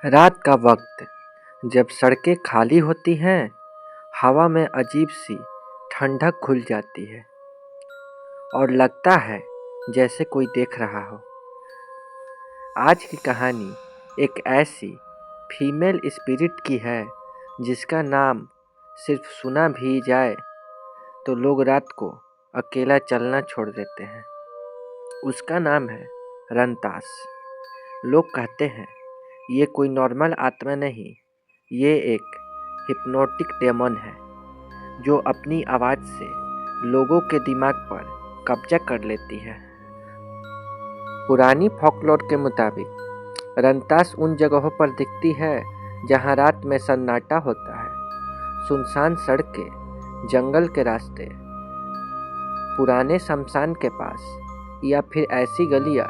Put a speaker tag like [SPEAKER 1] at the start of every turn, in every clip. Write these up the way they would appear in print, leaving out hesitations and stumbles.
[SPEAKER 1] रात का वक्त जब सड़कें खाली होती हैं, हवा में अजीब सी ठंडक घुल जाती है और लगता है जैसे कोई देख रहा हो। आज की कहानी एक ऐसी फीमेल स्पिरिट की है जिसका नाम सिर्फ सुना भी जाए तो लोग रात को अकेला चलना छोड़ देते हैं। उसका नाम है रंतास। लोग कहते हैं ये कोई नॉर्मल आत्मा नहीं, ये एक हिप्नोटिक डेमन है जो अपनी आवाज़ से लोगों के दिमाग पर कब्जा कर लेती है। पुरानी फोकलोर के मुताबिक रंतास उन जगहों पर दिखती है जहां रात में सन्नाटा होता है। सुनसान सड़कें, जंगल के रास्ते, पुराने शमशान के पास या फिर ऐसी गलियां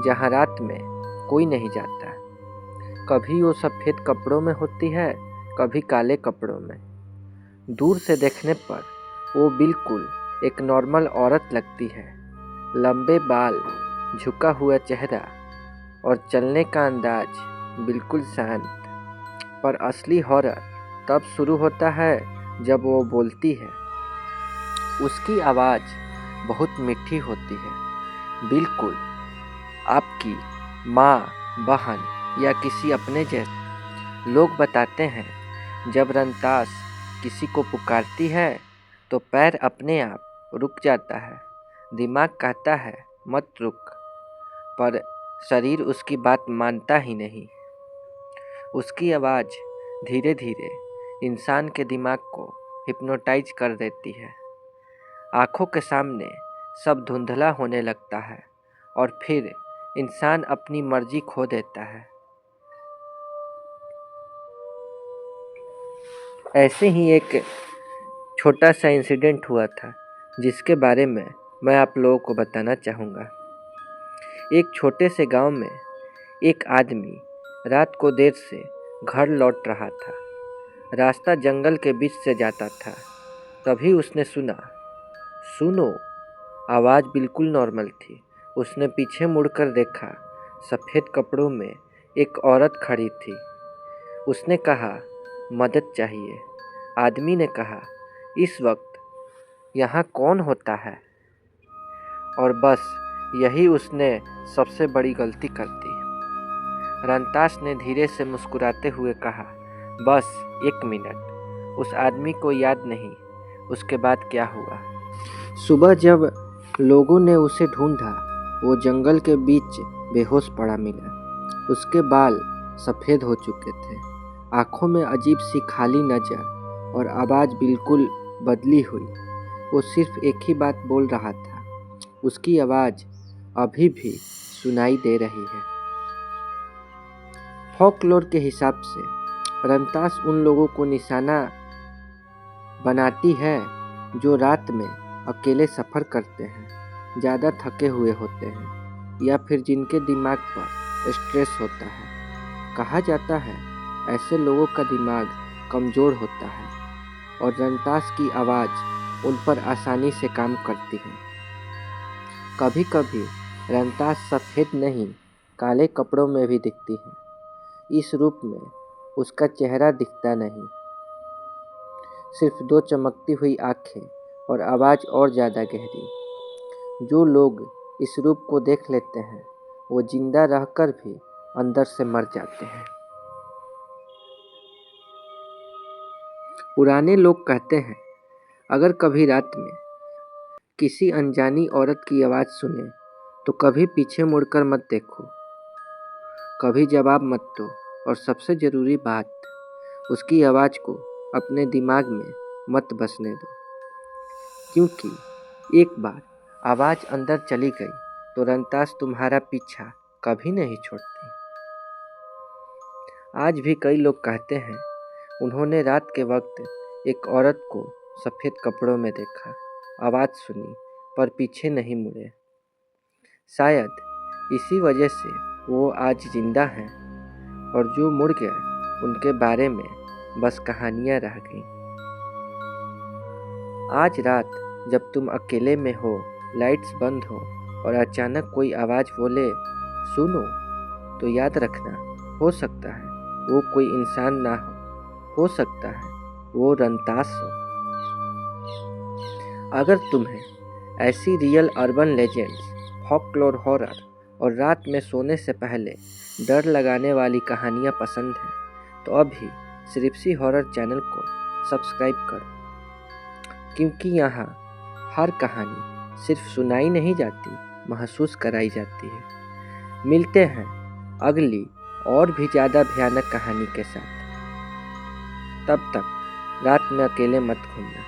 [SPEAKER 1] जहां रात में कोई नहीं जाता। कभी वो सफ़ेद कपड़ों में होती है, कभी काले कपड़ों में। दूर से देखने पर वो बिल्कुल एक नॉर्मल औरत लगती है। लंबे बाल, झुका हुआ चेहरा और चलने का अंदाज बिल्कुल शांत। पर असली हॉरर तब शुरू होता है जब वो बोलती है। उसकी आवाज़ बहुत मीठी होती है, बिल्कुल आपकी माँ, बहन या किसी अपने जैसे। लोग बताते हैं जब रंतास किसी को पुकारती है तो पैर अपने आप रुक जाता है। दिमाग कहता है मत रुक, पर शरीर उसकी बात मानता ही नहीं। उसकी आवाज़ धीरे धीरे इंसान के दिमाग को हिप्नोटाइज कर देती है। आँखों के सामने सब धुंधला होने लगता है और फिर इंसान अपनी मर्जी खो देता है। ऐसे ही एक छोटा सा इंसिडेंट हुआ था जिसके बारे में मैं आप लोगों को बताना चाहूँगा। एक छोटे से गांव में एक आदमी रात को देर से घर लौट रहा था। रास्ता जंगल के बीच से जाता था। तभी उसने सुना, सुनो। आवाज़ बिल्कुल नॉर्मल थी। उसने पीछे मुड़कर देखा। सफ़ेद कपड़ों में एक औरत खड़ी थी। उसने कहा, मदद चाहिए। आदमी ने कहा, इस वक्त यहाँ कौन होता है? और बस यही उसने सबसे बड़ी गलती कर दी। रंतास ने धीरे से मुस्कुराते हुए कहा, बस 1 मिनट। उस आदमी को याद नहीं उसके बाद क्या हुआ। सुबह जब लोगों ने उसे ढूंढा, वो जंगल के बीच बेहोश पड़ा मिला। उसके बाल सफ़ेद हो चुके थे, आँखों में अजीब सी खाली नज़र और आवाज़ बिल्कुल बदली हुई। वो सिर्फ एक ही बात बोल रहा था। उसकी आवाज़ अभी भी सुनाई दे रही है। फोकलोर के हिसाब से रंतास उन लोगों को निशाना बनाती है जो रात में अकेले सफ़र करते हैं, ज़्यादा थके हुए होते हैं या फिर जिनके दिमाग पर स्ट्रेस होता है। कहा जाता है ऐसे लोगों का दिमाग कमज़ोर होता है और रंतास की आवाज़ उन पर आसानी से काम करती है। कभी कभी रंतास सफ़ेद नहीं, काले कपड़ों में भी दिखती है। इस रूप में उसका चेहरा दिखता नहीं, सिर्फ 2 चमकती हुई आँखें और आवाज़ और ज़्यादा गहरी। जो लोग इस रूप को देख लेते हैं वो जिंदा रहकर भी अंदर से मर जाते हैं। पुराने लोग कहते हैं अगर कभी रात में किसी अनजानी औरत की आवाज़ सुने तो कभी पीछे मुड़कर मत देखो, कभी जवाब मत दो और सबसे ज़रूरी बात, उसकी आवाज़ को अपने दिमाग में मत बसने दो, क्योंकि एक बार आवाज़ अंदर चली गई तो रंतास तुम्हारा पीछा कभी नहीं छोड़ती। आज भी कई लोग कहते हैं उन्होंने रात के वक्त एक औरत को सफ़ेद कपड़ों में देखा, आवाज़ सुनी पर पीछे नहीं मुड़े। शायद इसी वजह से वो आज जिंदा हैं और जो मुड़ गए उनके बारे में बस कहानियाँ रह गईं। आज रात जब तुम अकेले में हो, लाइट्स बंद हो और अचानक कोई आवाज़ बोले सुनो, तो याद रखना हो सकता है वो कोई इंसान ना हो सकता है वो रंतास हो। अगर तुम्हें ऐसी real urban legends, folklore horror और रात में सोने से पहले डर लगाने वाली कहानियाँ पसंद हैं तो अभी सिरिप्सी हॉरर चैनल को सब्सक्राइब करो, क्योंकि यहाँ हर कहानी सिर्फ सुनाई नहीं जाती, महसूस कराई जाती है। मिलते हैं अगली और भी ज़्यादा भयानक कहानी के साथ। तब तक रात में अकेले मत घूमना।